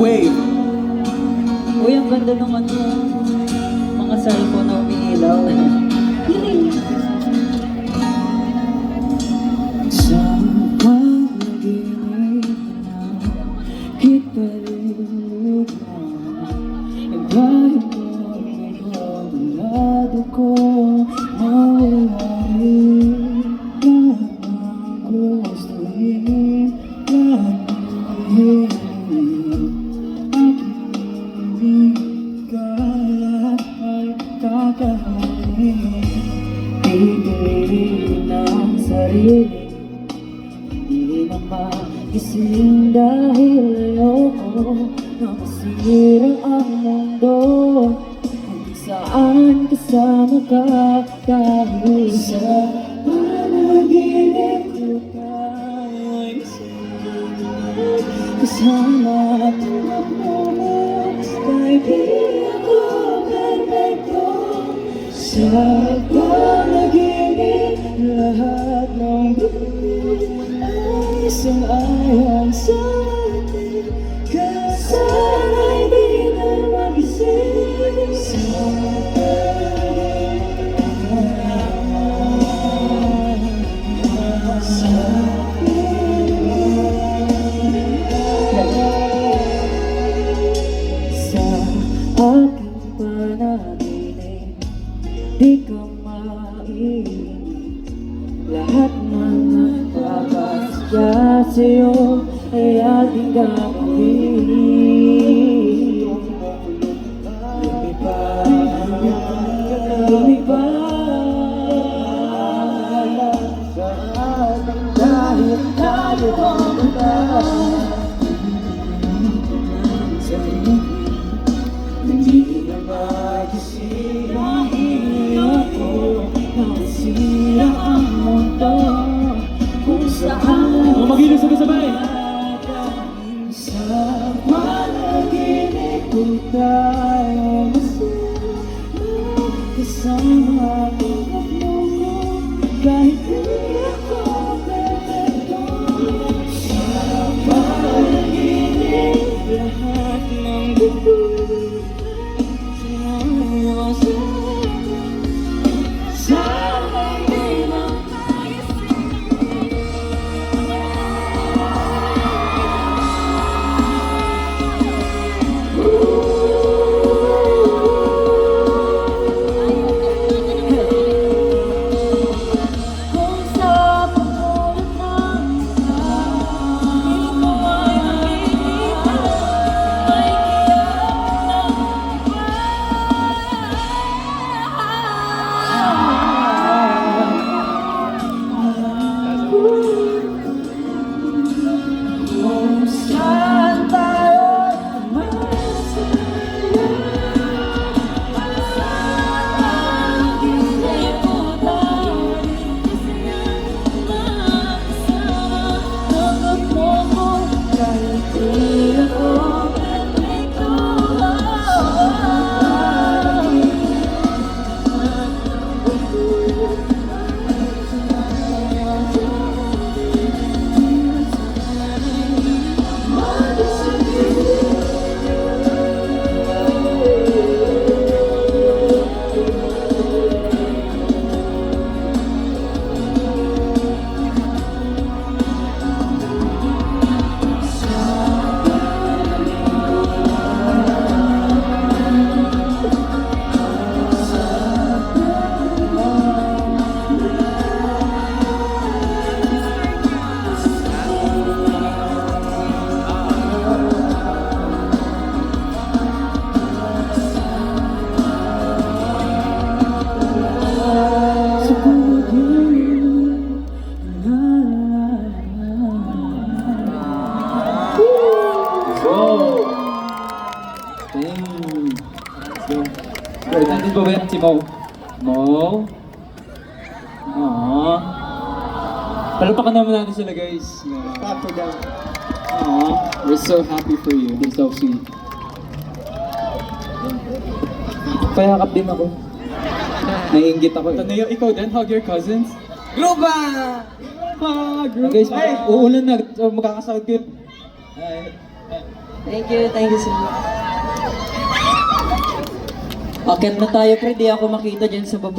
wave. Uy, ang ganda ng ano, mga cellphone na umiilaw. Sa panaginip na kita rin dahil mo lado ko mawalay lahat ng gustuhin, lahat ng hihingin aking lahat ay kakahanin. Pipiliin ang sarili, hindi na magising dahil ayoko na masira ang mundo kung saan kasama ka. Dahil sa panaginip ko tayo'y kasama at tulad mo kahit di ako perfecto. Sa panaginip lahat ng buhay ay isang ayon sa atin, kasana'y di na magising. Sa aking panaginip di ka maiinig, lahat ng nagpapasya sa'yo ay ating gagawin. Lumipad sa ating dahil tayo ang sa hindi na magisira ako, nasira ang mundo kung saan Mag-ilos sabay-sabay. sa panaginip ko tayo masaya kasama tulad mo ko kahit hindi ako perfecto. Sa panaginip lahat ng buhay Wait, nandun ba yan si Mo? Mo? Aww. Palapakan naman natin sila guys. Clap for them. Aww. We're so happy for you. They're so sweet. Payakap din ako. Naiinggit ako. Tanayo, ikaw din, hug your cousins. Gruba! Hug, gruba! Guys, uulan na. So, magkakasahod kayo. Thank you so much. Akit na tayo pre, di ako makita dyan sa baba.